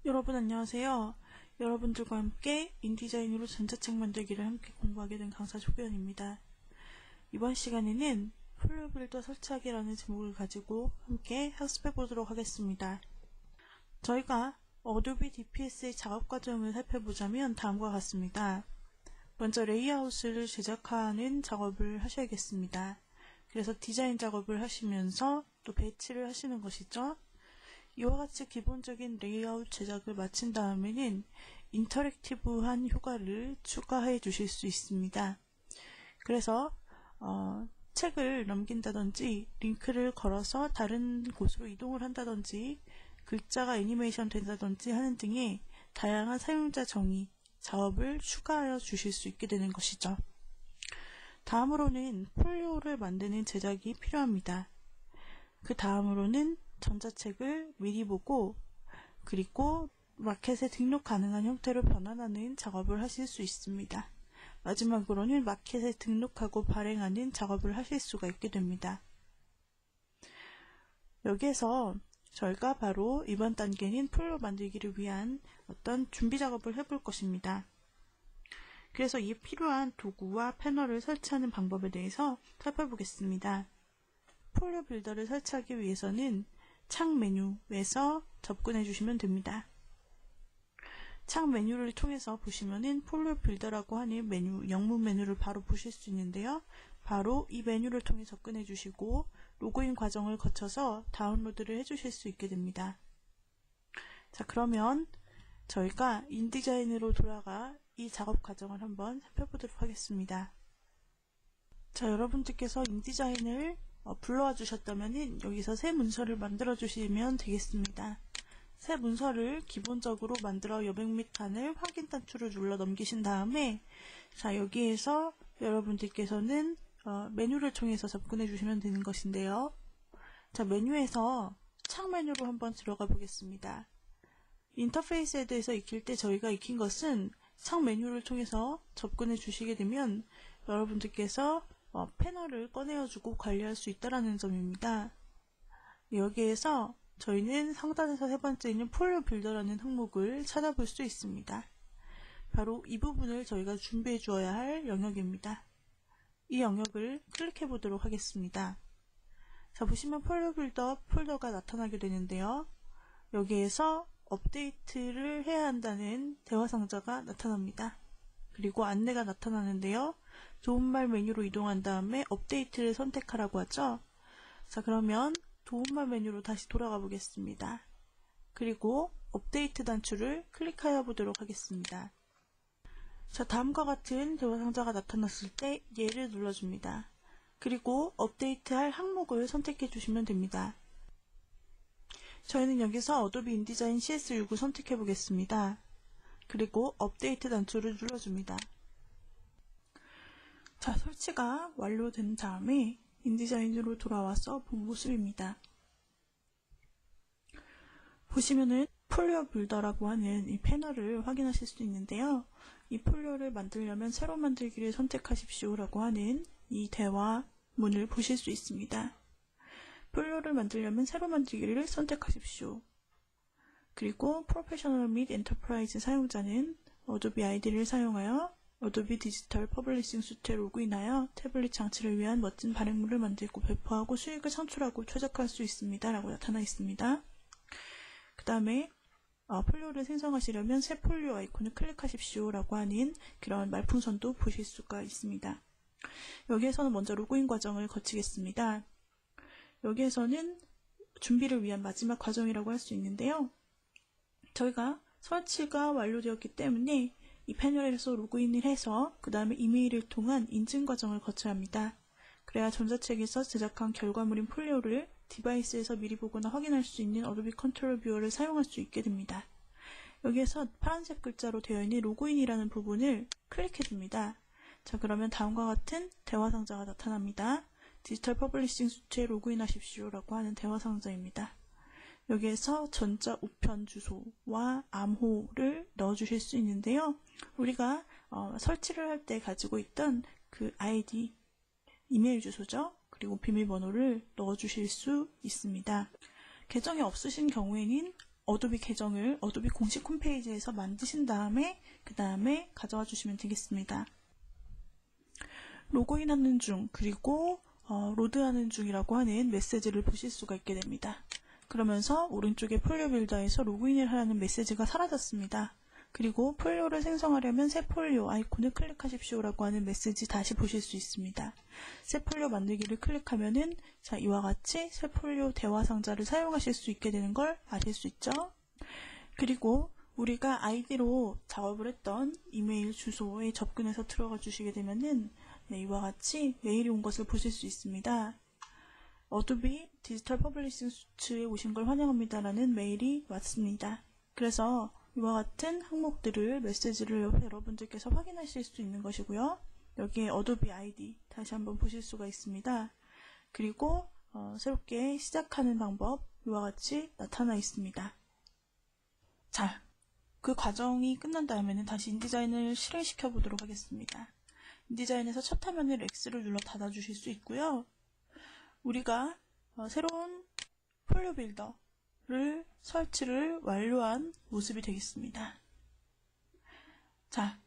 여러분 안녕하세요. 여러분들과 함께 인디자인으로 전자책 만들기를 함께 공부하게 된 강사 조변입니다. 이번 시간에는 폴리오 빌더 설치하기라는 제목을 가지고 함께 학습해 보도록 하겠습니다. 저희가 어도비 DPS의 작업 과정을 살펴보자면 다음과 같습니다. 먼저 레이아웃을 제작하는 작업을 하셔야겠습니다. 그래서 디자인 작업을 하시면서 또 배치를 하시는 것이죠. 이와 같이 기본적인 레이아웃 제작을 마친 다음에는 인터랙티브한 효과를 추가해 주실 수 있습니다. 그래서 책을 넘긴다든지 링크를 걸어서 다른 곳으로 이동을 한다든지 글자가 애니메이션 된다든지 하는 등의 다양한 사용자 정의, 작업을 추가하여 주실 수 있게 되는 것이죠. 다음으로는 폴리오를 만드는 제작이 필요합니다. 그 다음으로는 전자책을 미리 보고 그리고 마켓에 등록 가능한 형태로 변환하는 작업을 하실 수 있습니다. 마지막으로는 마켓에 등록하고 발행하는 작업을 하실 수가 있게 됩니다. 여기에서 저희가 바로 이번 단계는 폴리오 만들기를 위한 어떤 준비 작업을 해볼 것입니다. 그래서 이 필요한 도구와 패널을 설치하는 방법에 대해서 살펴보겠습니다. 폴리오 빌더를 설치하기 위해서는 창 메뉴에서 접근해 주시면 됩니다. 창 메뉴를 통해서 보시면은 폴리오 빌더라고 하는 메뉴, 영문 메뉴를 바로 보실 수 있는데요. 바로 이 메뉴를 통해 접근해 주시고 로그인 과정을 거쳐서 다운로드를 해 주실 수 있게 됩니다. 자, 그러면 저희가 인디자인으로 돌아가 이 작업 과정을 한번 살펴보도록 하겠습니다. 자, 여러분들께서 인디자인을 불러와 주셨다면 여기서 새 문서를 만들어 주시면 되겠습니다. 새 문서를 기본적으로 만들어 여백 및 칸을 확인 단추를 눌러 넘기신 다음에 자, 여기에서 여러분들께서는 메뉴를 통해서 접근해 주시면 되는 것인데요. 자, 메뉴에서 창 메뉴로 한번 들어가 보겠습니다. 인터페이스에 대해서 익힐 때 저희가 익힌 것은 창 메뉴를 통해서 접근해 주시게 되면 여러분들께서 패널을 꺼내어주고 관리할 수 있다는 점입니다. 여기에서 저희는 상단에서 세 번째 있는 폴리오 빌더라는 항목을 찾아볼 수 있습니다. 바로 이 부분을 저희가 준비해 주어야 할 영역입니다. 이 영역을 클릭해 보도록 하겠습니다. 자, 보시면 폴리오 빌더 폴더가 나타나게 되는데요. 여기에서 업데이트를 해야 한다는 대화 상자가 나타납니다. 그리고 안내가 나타나는데요. 도움말 메뉴로 이동한 다음에 업데이트를 선택하라고 하죠. 자, 그러면 도움말 메뉴로 다시 돌아가 보겠습니다. 그리고 업데이트 단추를 클릭하여 보도록 하겠습니다. 자, 다음과 같은 대화 상자가 나타났을 때 얘를 눌러줍니다. 그리고 업데이트할 항목을 선택해 주시면 됩니다. 저희는 여기서 어도비 인디자인 CS6을 선택해 보겠습니다. 그리고 업데이트 단추를 눌러줍니다. 자, 설치가 완료된 다음에 인디자인으로 돌아와서 본 모습입니다. 보시면은 폴리오 빌더라고 하는 이 패널을 확인하실 수 있는데요. 이 폴리오를 만들려면 새로 만들기를 선택하십시오 라고 하는 이 대화문을 보실 수 있습니다. 폴리오를 만들려면 새로 만들기를 선택하십시오. 그리고 프로페셔널 및 엔터프라이즈 사용자는 어도비 아이디를 사용하여 어도비 디지털 퍼블리싱 수트에 로그인하여 태블릿 장치를 위한 멋진 발행물을 만들고 배포하고 수익을 창출하고 최적화할 수 있습니다 라고 나타나 있습니다. 그 다음에 폴리오를 생성하시려면 새 폴리오 아이콘을 클릭하십시오 라고 하는 그런 말풍선도 보실 수가 있습니다. 여기에서는 먼저 로그인 과정을 거치겠습니다. 여기에서는 준비를 위한 마지막 과정이라고 할 수 있는데요. 저희가 설치가 완료되었기 때문에 이 패널에서 로그인을 해서 그 다음에 이메일을 통한 인증 과정을 거쳐야 합니다. 그래야 전자책에서 제작한 결과물인 폴리오를 디바이스에서 미리 보거나 확인할 수 있는 어도비 컨트롤 뷰어를 사용할 수 있게 됩니다. 여기에서 파란색 글자로 되어 있는 로그인이라는 부분을 클릭해 줍니다. 자, 그러면 다음과 같은 대화 상자가 나타납니다. 디지털 퍼블리싱 수트에 로그인하십시오 라고 하는 대화 상자입니다. 여기에서 전자 우편 주소와 암호를 넣어주실 수 있는데요. 우리가 설치를 할 때 가지고 있던 그 아이디, 이메일 주소죠. 그리고 비밀번호를 넣어주실 수 있습니다. 계정이 없으신 경우에는 어도비 계정을 어도비 공식 홈페이지에서 만드신 다음에 그 다음에 가져와 주시면 되겠습니다. 로그인하는 중 그리고 로드하는 중이라고 하는 메시지를 보실 수가 있게 됩니다. 그러면서 오른쪽에 폴리오 빌더에서 로그인을 하라는 메시지가 사라졌습니다. 그리고 폴리오를 생성하려면 새 폴리오 아이콘을 클릭하십시오라고 하는 메시지 다시 보실 수 있습니다. 새 폴리오 만들기를 클릭하면은 자, 이와 같이 새 폴리오 대화 상자를 사용하실 수 있게 되는 걸 아실 수 있죠. 그리고 우리가 아이디로 작업을 했던 이메일 주소에 접근해서 들어가 주시게 되면은 네, 이와 같이 메일이 온 것을 보실 수 있습니다. 어도비 디지털 퍼블리싱 수트에 오신 걸 환영합니다라는 메일이 왔습니다. 그래서 이와 같은 항목들을 메시지를 여러분들께서 확인하실 수 있는 것이고요. 여기에 어도비 아이디 다시 한번 보실 수가 있습니다. 그리고 새롭게 시작하는 방법 이와 같이 나타나 있습니다. 자, 그 과정이 끝난 다음에는 다시 인디자인을 실행시켜 보도록 하겠습니다. 인디자인에서 첫 화면을 X를 눌러 닫아 주실 수 있고요. 우리가 새로운 폴리오 빌더를 설치를 완료한 모습이 되겠습니다. 자,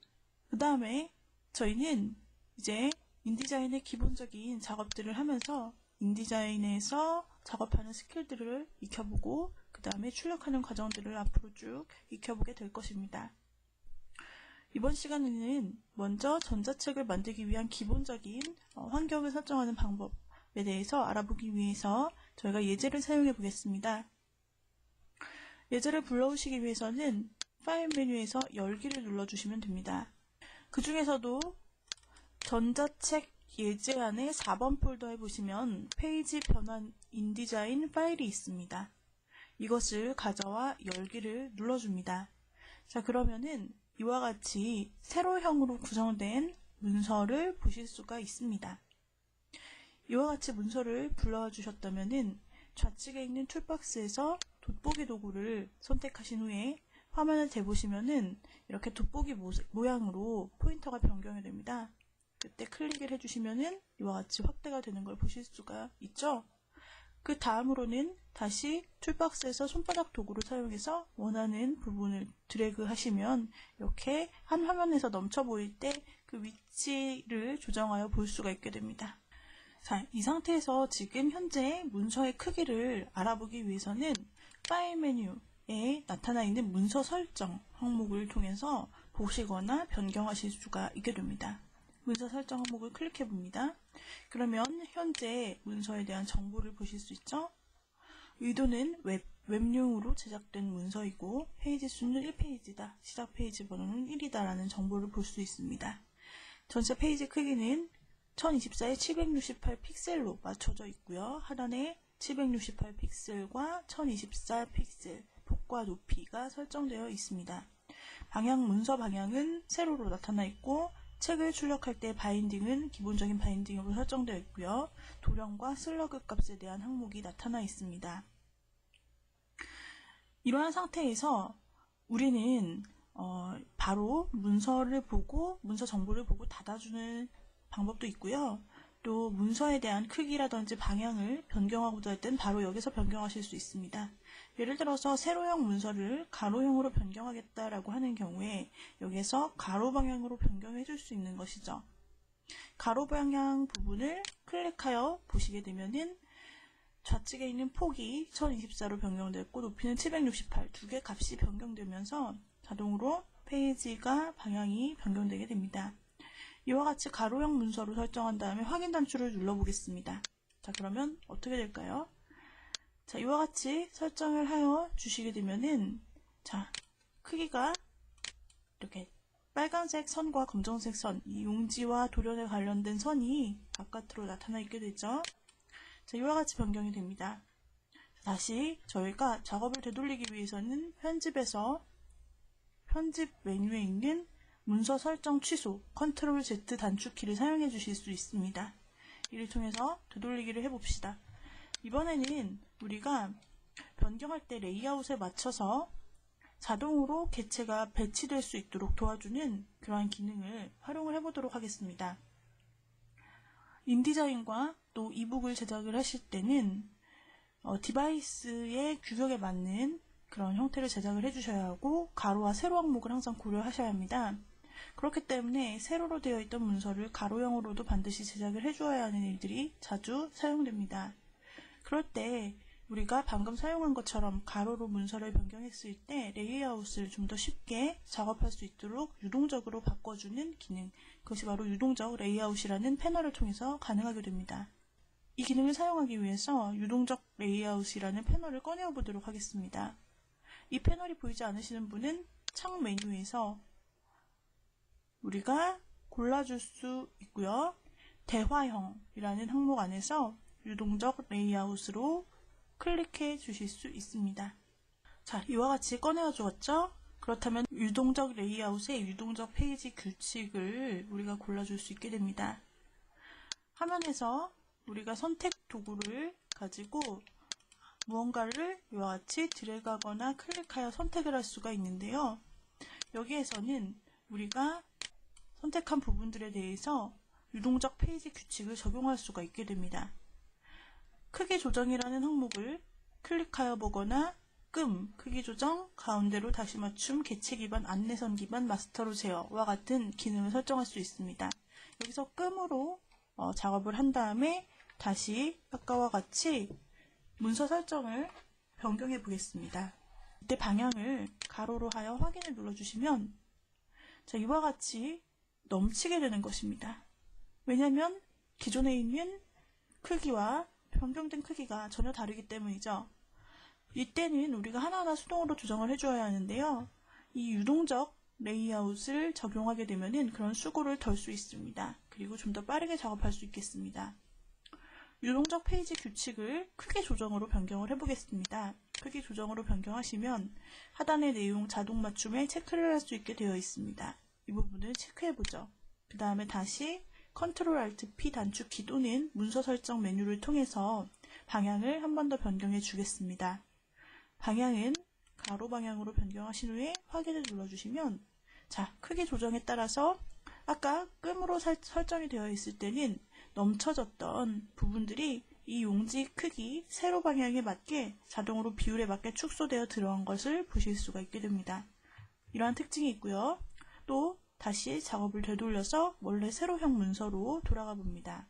그 다음에 저희는 이제 인디자인의 기본적인 작업들을 하면서 인디자인에서 작업하는 스킬들을 익혀보고 그 다음에 출력하는 과정들을 앞으로 쭉 익혀보게 될 것입니다. 이번 시간에는 먼저 전자책을 만들기 위한 기본적인 환경을 설정하는 방법에 대해서 알아보기 위해서 저희가 예제를 사용해 보겠습니다. 예제를 불러오시기 위해서는 파일 메뉴에서 열기를 눌러주시면 됩니다. 그 중에서도 전자책 예제 안에 4번 폴더에 보시면 페이지 변환 인디자인 파일이 있습니다. 이것을 가져와 열기를 눌러줍니다. 자, 그러면은 이와 같이 세로형으로 구성된 문서를 보실 수가 있습니다. 이와 같이 문서를 불러와 주셨다면은 좌측에 있는 툴박스에서 돋보기 도구를 선택하신 후에 화면을 대보시면은 이렇게 돋보기 모양으로 포인터가 변경이 됩니다. 그때 클릭을 해주시면은 이와 같이 확대가 되는 걸 보실 수가 있죠. 그 다음으로는 다시 툴박스에서 손바닥 도구를 사용해서 원하는 부분을 드래그 하시면 이렇게 한 화면에서 넘쳐 보일 때 그 위치를 조정하여 볼 수가 있게 됩니다. 자, 이 상태에서 지금 현재 문서의 크기를 알아보기 위해서는 파일 메뉴에 나타나 있는 문서 설정 항목을 통해서 보시거나 변경하실 수가 있게 됩니다. 문서 설정 항목을 클릭해 봅니다. 그러면 현재 문서에 대한 정보를 보실 수 있죠? 의도는 웹용으로 제작된 문서이고 페이지 수는 1페이지다. 시작 페이지 번호는 1이다 라는 정보를 볼 수 있습니다. 전체 페이지 크기는 1024에 768 픽셀로 맞춰져 있고요. 하단에 768 픽셀과 1024 픽셀 폭과 높이가 설정되어 있습니다. 방향 문서 방향은 세로로 나타나 있고 책을 출력할 때 바인딩은 기본적인 바인딩으로 설정되어 있고요. 도령과 슬러그 값에 대한 항목이 나타나 있습니다. 이러한 상태에서 우리는 바로 문서를 보고 문서 정보를 보고 닫아주는 방법도 있고요. 또 문서에 대한 크기라든지 방향을 변경하고자 할 땐 바로 여기서 변경하실 수 있습니다. 예를 들어서 세로형 문서를 가로형으로 변경하겠다라고 하는 경우에 여기서 가로 방향으로 변경해 줄 수 있는 것이죠. 가로 방향 부분을 클릭하여 보시게 되면은 좌측에 있는 폭이 1024로 변경됐고 높이는 768 두 개 값이 변경되면서 자동으로 페이지가 방향이 변경되게 됩니다. 이와 같이 가로형 문서로 설정한 다음에 확인 단추를 눌러보겠습니다. 자, 그러면 어떻게 될까요? 자, 이와 같이 설정을 하여 주시게 되면은 자, 크기가 이렇게 빨간색 선과 검정색 선, 이 용지와 도련에 관련된 선이 바깥으로 나타나 있게 되죠. 자, 이와 같이 변경이 됩니다. 다시 저희가 작업을 되돌리기 위해서는 편집에서 편집 메뉴에 있는 문서 설정 취소, 컨트롤 Z 단축키를 사용해 주실 수 있습니다. 이를 통해서 되돌리기를 해봅시다. 이번에는 우리가 변경할 때 레이아웃에 맞춰서 자동으로 개체가 배치될 수 있도록 도와주는 그러한 기능을 활용을 해보도록 하겠습니다. 인디자인과 또 이북을 제작을 하실 때는 디바이스의 규격에 맞는 그런 형태를 제작을 해주셔야 하고 가로와 세로 항목을 항상 고려하셔야 합니다. 그렇기 때문에 세로로 되어 있던 문서를 가로형으로도 반드시 제작을 해주어야 하는 일들이 자주 사용됩니다. 그럴 때 우리가 방금 사용한 것처럼 가로로 문서를 변경했을 때 레이아웃을 좀 더 쉽게 작업할 수 있도록 유동적으로 바꿔주는 기능, 그것이 바로 유동적 레이아웃이라는 패널을 통해서 가능하게 됩니다. 이 기능을 사용하기 위해서 유동적 레이아웃이라는 패널을 꺼내어 보도록 하겠습니다. 이 패널이 보이지 않으시는 분은 창 메뉴에서 우리가 골라줄 수 있고요. 대화형이라는 항목 안에서 유동적 레이아웃으로 클릭해 주실 수 있습니다. 자, 이와 같이 꺼내어 주었죠? 그렇다면 유동적 레이아웃의 유동적 페이지 규칙을 우리가 골라줄 수 있게 됩니다. 화면에서 우리가 선택 도구를 가지고 무언가를 이와 같이 드래그하거나 클릭하여 선택을 할 수가 있는데요. 여기에서는 우리가 선택한 부분들에 대해서 유동적 페이지 규칙을 적용할 수가 있게 됩니다. 크기 조정이라는 항목을 클릭하여 보거나 크기 조정, 가운데로 다시 맞춤, 개체 기반, 안내선 기반, 마스터로 제어와 같은 기능을 설정할 수 있습니다. 여기서 끔으로 작업을 한 다음에 다시 아까와 같이 문서 설정을 변경해 보겠습니다. 이때 방향을 가로로 하여 확인을 눌러주시면 자, 이와 같이 넘치게 되는 것입니다. 왜냐하면 기존에 있는 크기와 변경된 크기가 전혀 다르기 때문이죠. 이때는 우리가 하나하나 수동으로 조정을 해줘야 하는데요. 이 유동적 레이아웃을 적용하게 되면 그런 수고를 덜 수 있습니다. 그리고 좀 더 빠르게 작업할 수 있겠습니다. 유동적 페이지 규칙을 크기 조정으로 변경을 해보겠습니다. 크기 조정으로 변경하시면 하단의 내용 자동 맞춤에 체크를 할 수 있게 되어 있습니다. 이 부분을 체크해보죠. 그 다음에 다시 Ctrl Alt P 단축키 또는 문서 설정 메뉴를 통해서 방향을 한 번 더 변경해 주겠습니다. 방향은 가로 방향으로 변경하신 후에 확인을 눌러주시면 자, 크기 조정에 따라서 아까 끔으로 설정이 되어 있을 때는 넘쳐졌던 부분들이 이 용지 크기 세로 방향에 맞게 자동으로 비율에 맞게 축소되어 들어간 것을 보실 수가 있게 됩니다. 이러한 특징이 있고요. 또 다시 작업을 되돌려서 원래 세로형 문서로 돌아가 봅니다.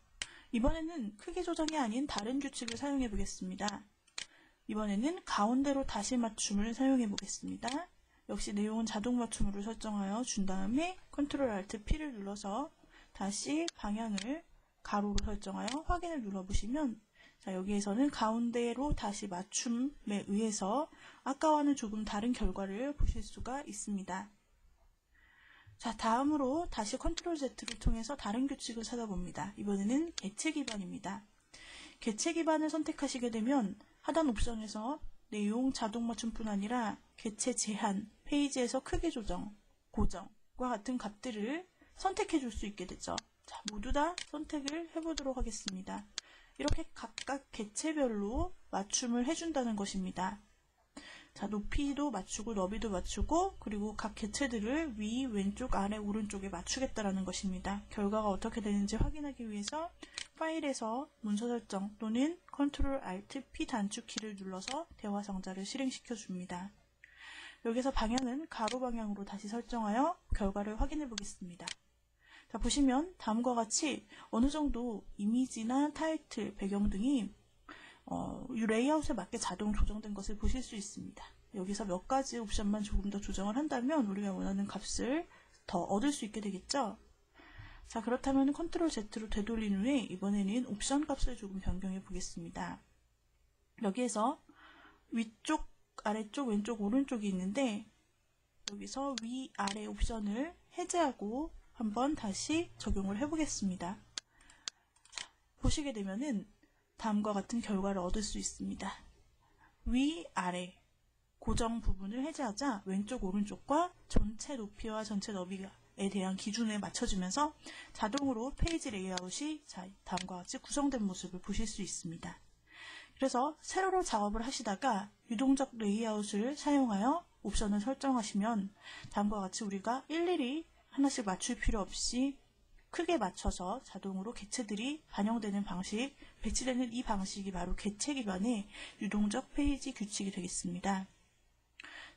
이번에는 크기 조정이 아닌 다른 규칙을 사용해 보겠습니다. 이번에는 가운데로 다시 맞춤을 사용해 보겠습니다. 역시 내용은 자동 맞춤으로 설정하여 준 다음에 Ctrl Alt P를 눌러서 다시 방향을 가로로 설정하여 확인을 눌러보시면 자, 여기에서는 가운데로 다시 맞춤에 의해서 아까와는 조금 다른 결과를 보실 수가 있습니다. 자, 다음으로 다시 Ctrl Z를 통해서 다른 규칙을 찾아봅니다. 이번에는 개체 기반입니다. 개체 기반을 선택하시게 되면 하단 옵션에서 내용 자동 맞춤뿐 아니라 개체 제한, 페이지에서 크기 조정, 고정과 같은 값들을 선택해 줄 수 있게 되죠. 자, 모두 다 선택을 해보도록 하겠습니다. 이렇게 각각 개체별로 맞춤을 해준다는 것입니다. 자, 높이도 맞추고 너비도 맞추고 그리고 각 개체들을 위, 왼쪽, 아래, 오른쪽에 맞추겠다라는 것입니다. 결과가 어떻게 되는지 확인하기 위해서 파일에서 문서 설정 또는 Ctrl Alt P 단축키를 눌러서 대화 상자를 실행시켜 줍니다. 여기서 방향은 가로 방향으로 다시 설정하여 결과를 확인해 보겠습니다. 자, 보시면 다음과 같이 어느 정도 이미지나 타이틀, 배경 등이 이 레이아웃에 맞게 자동 조정된 것을 보실 수 있습니다. 여기서 몇 가지 옵션만 조금 더 조정을 한다면 우리가 원하는 값을 더 얻을 수 있게 되겠죠. 자, 그렇다면 Ctrl Z로 되돌린 후에 이번에는 옵션 값을 조금 변경해 보겠습니다. 여기에서 위쪽, 아래쪽, 왼쪽, 오른쪽이 있는데 여기서 위, 아래 옵션을 해제하고 한번 다시 적용을 해보겠습니다. 자, 보시게 되면은 다음과 같은 결과를 얻을 수 있습니다. 위, 아래 고정 부분을 해제하자 왼쪽, 오른쪽과 전체 높이와 전체 너비에 대한 기준에 맞춰주면서 자동으로 페이지 레이아웃이 다음과 같이 구성된 모습을 보실 수 있습니다. 그래서 세로로 작업을 하시다가 유동적 레이아웃을 사용하여 옵션을 설정하시면 다음과 같이 우리가 일일이 하나씩 맞출 필요 없이 크게 맞춰서 자동으로 개체들이 반영되는 방식, 배치되는 이 방식이 바로 개체 기반의 유동적 페이지 규칙이 되겠습니다.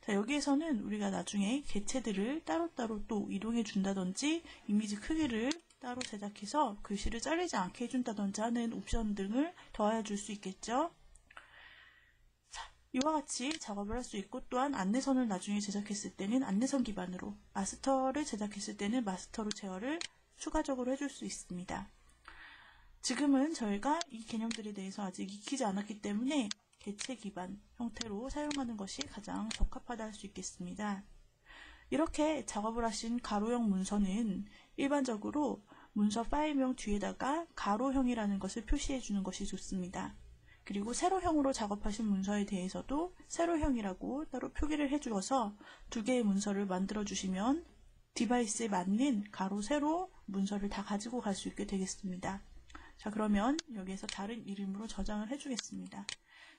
자, 여기에서는 우리가 나중에 객체들을 따로따로 또 이동해 준다든지 이미지 크기를 따로 제작해서 글씨를 잘리지 않게 해준다든지 하는 옵션 등을 더하여 줄 수 있겠죠. 자, 이와 같이 작업을 할 수 있고, 또한 안내선을 나중에 제작했을 때는 안내선 기반으로, 마스터를 제작했을 때는 마스터로 제어를 추가적으로 해줄 수 있습니다. 지금은 저희가 이 개념들에 대해서 아직 익히지 않았기 때문에 객체 기반 형태로 사용하는 것이 가장 적합하다 할 수 있겠습니다. 이렇게 작업을 하신 가로형 문서는 일반적으로 문서 파일명 뒤에다가 가로형이라는 것을 표시해 주는 것이 좋습니다. 그리고 세로형으로 작업하신 문서에 대해서도 세로형이라고 따로 표기를 해주어서 두 개의 문서를 만들어 주시면 디바이스에 맞는 가로, 세로 문서를 다 가지고 갈 수 있게 되겠습니다. 자, 그러면 여기에서 다른 이름으로 저장을 해주겠습니다.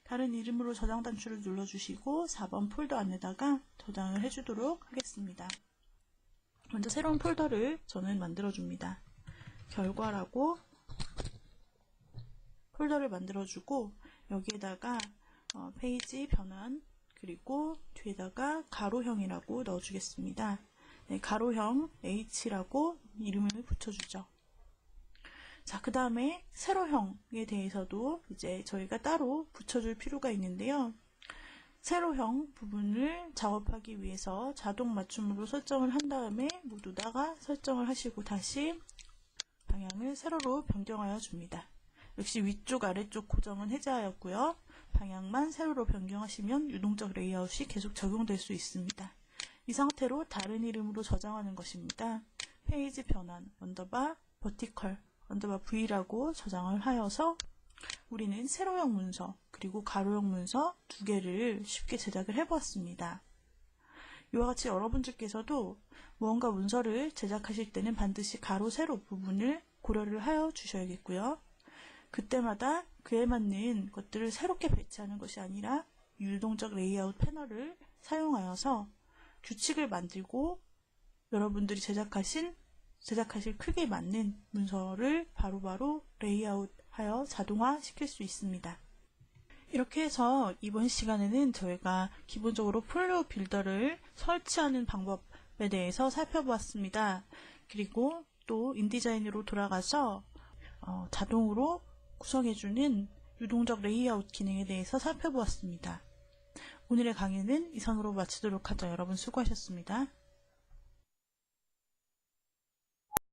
다른 이름으로 저장 단추를 눌러주시고 4번 폴더 안에다가 저장을 해주도록 하겠습니다. 먼저 새로운 폴더를 저는 만들어줍니다. 결과라고 폴더를 만들어주고 여기에다가 페이지 변환 그리고 뒤에다가 가로형이라고 넣어주겠습니다. 네, 가로형 H라고 이름을 붙여주죠. 자, 그 다음에 세로형에 대해서도 이제 저희가 따로 붙여줄 필요가 있는데요. 세로형 부분을 작업하기 위해서 자동 맞춤으로 설정을 한 다음에 모두 다가 설정을 하시고 다시 방향을 세로로 변경하여 줍니다. 역시 위쪽 아래쪽 고정은 해제하였고요. 방향만 세로로 변경하시면 유동적 레이아웃이 계속 적용될 수 있습니다. 이 상태로 다른 이름으로 저장하는 것입니다. 페이지 변환 언더바 버티컬 언더바 V라고 저장을 하여서 우리는 세로형 문서 그리고 가로형 문서 두 개를 쉽게 제작을 해보았습니다. 이와 같이 여러분들께서도 무언가 문서를 제작하실 때는 반드시 가로, 세로 부분을 고려를 하여 주셔야겠고요. 그때마다 그에 맞는 것들을 새롭게 배치하는 것이 아니라 유동적 레이아웃 패널을 사용하여서 규칙을 만들고 여러분들이 제작하실 크기에 맞는 문서를 바로바로 레이아웃하여 자동화 시킬 수 있습니다. 이렇게 해서 이번 시간에는 저희가 기본적으로 폴리오 빌더를 설치하는 방법에 대해서 살펴보았습니다. 그리고 또 인디자인으로 돌아가서 자동으로 구성해주는 유동적 레이아웃 기능에 대해서 살펴보았습니다. 오늘의 강의는 이상으로 마치도록 하죠. 여러분 수고하셨습니다.